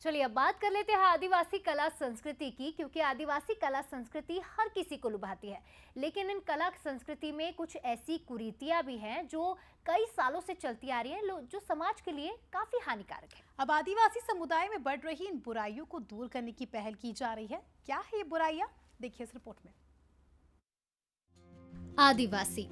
चलिए अब बात कर लेते हैं आदिवासी कला संस्कृति की, क्योंकि आदिवासी कला संस्कृति हर किसी को लुभाती है। लेकिन इन कला संस्कृति में कुछ ऐसी कुरीतियां भी हैं जो कई सालों से चलती आ रही हैं, जो समाज के लिए काफी हानिकारक है। अब आदिवासी समुदाय में बढ़ रही इन बुराइयों को दूर करने की पहल की जा रही है। क्या है ये बुराइयां, देखिए इस रिपोर्ट में। आदिवासी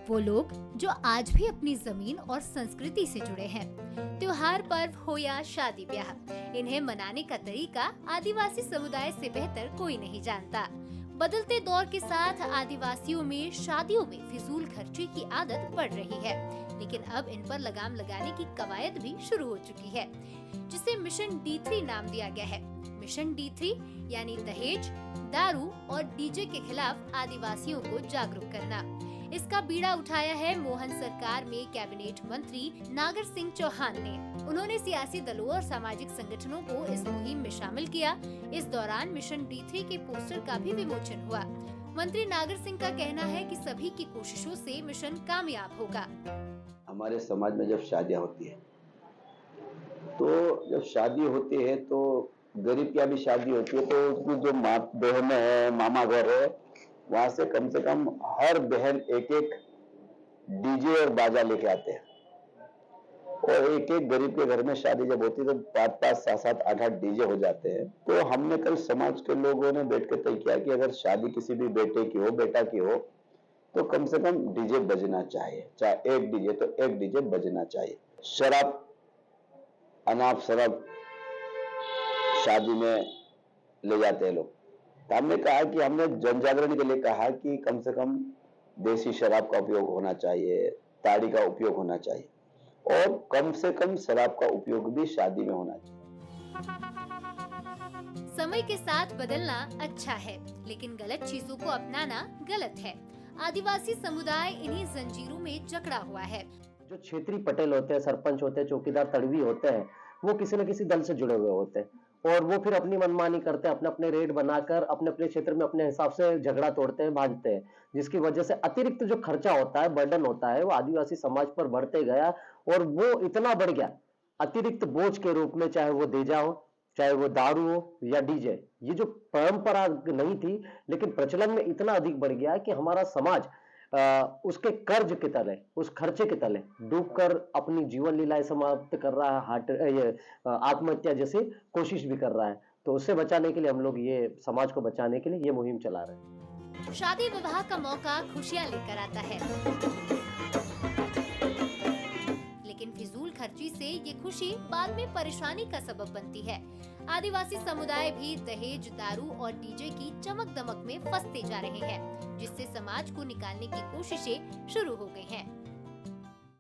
वो लोग जो आज भी अपनी जमीन और संस्कृति से जुड़े हैं। त्योहार, पर्व हो या शादी ब्याह, इन्हें मनाने का तरीका आदिवासी समुदाय से बेहतर कोई नहीं जानता। बदलते दौर के साथ आदिवासियों में शादियों में फिजूल खर्ची की आदत बढ़ रही है, लेकिन अब इन पर लगाम लगाने की कवायद भी शुरू हो चुकी है, जिसे मिशन D3 नाम दिया गया है। मिशन D3 यानी दहेज, दारू और डीजे के खिलाफ आदिवासियों को जागरूक करना। इसका बीड़ा उठाया है मोहन सरकार में कैबिनेट मंत्री नागर सिंह चौहान ने। उन्होंने सियासी दलों और सामाजिक संगठनों को इस मुहिम में शामिल किया। इस दौरान मिशन D3 के पोस्टर का भी विमोचन हुआ। मंत्री नागर सिंह का कहना है कि सभी की कोशिशों से मिशन कामयाब होगा। हमारे समाज में जब शादियां होती है तो गरीब की भी शादी होती है, तो उसकी जो बहन है, मामा घर है, वहां से कम हर बहन एक एक डीजे और बाजा लेके आते हैं। और एक एक गरीब के घर में शादी जब होती है तो 5-5, 7-7, 8-8 डीजे हो जाते हैं। तो हमने कल समाज के लोगों ने बैठ के तय किया कि अगर शादी किसी भी बेटे की हो, बेटा की हो, तो कम से कम डीजे बजना चाहिए। चाहे एक डीजे तो एक डीजे बजना चाहिए। शराब, अनाप शराब शादी में ले जाते हैं लोग। तो हमने कहा कि हमने जन जागरण के लिए कहा कि कम से कम देसी शराब का उपयोग होना चाहिए, ताड़ी का उपयोग होना चाहिए, और कम से कम शराब का उपयोग भी शादी में होना चाहिए। समय के साथ बदलना अच्छा है, लेकिन गलत चीजों को अपनाना गलत है। आदिवासी समुदाय इन्हीं जंजीरों में जकड़ा हुआ है। जो क्षेत्रीय पटेल होते हैं, सरपंच होते हैं, चौकीदार, तड़वी होते हैं, वो किसी न किसी दल से जुड़े हुए होते हैं और वो फिर अपनी मनमानी करते हैं, अपने अपने रेड बनाकर अपने अपने क्षेत्र में अपने हिसाब से झगड़ा तोड़ते हैं, भाजते हैं, जिसकी वजह से अतिरिक्त जो खर्चा होता है, बर्डन होता है, वो आदिवासी समाज पर बढ़ते गया और वो इतना बढ़ गया अतिरिक्त बोझ के रूप में, चाहे वो देजा हो, चाहे वो दारू हो या डीजे। ये जो परंपरा नहीं थी लेकिन प्रचलन में इतना अधिक बढ़ गया है कि हमारा समाज उसके कर्ज के तले, उस खर्चे के तले डूबकर अपनी जीवन लीलाएं समाप्त कर रहा है, आत्महत्या जैसी कोशिश भी कर रहा है। तो उससे बचाने के लिए हम लोग ये समाज को बचाने के लिए ये मुहिम चला रहे हैं। शादी विवाह का मौका खुशियां लेकर आता है, लेकिन फिजूल खर्ची से ये खुशी बाद में परेशानी का सबब बनती है। आदिवासी समुदाय भी दहेज, दारू और डीजे की चमक दमक में फंसते जा रहे हैं, जिससे समाज को निकालने की कोशिशें शुरू हो गई हैं।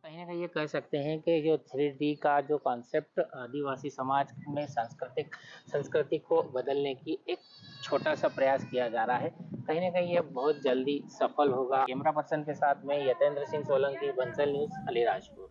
कहीं ना कहीं ये कह सकते हैं कि जो 3D का जो कॉन्सेप्ट आदिवासी समाज में संस्कृति को बदलने की एक छोटा सा प्रयास किया जा रहा है। कहीं ना कहीं ये बहुत जल्दी सफल होगा। कैमरा पर्सन के साथ में यतेंद्र सिंह सोलंकी, बंसल न्यूज, अलीराजपुर।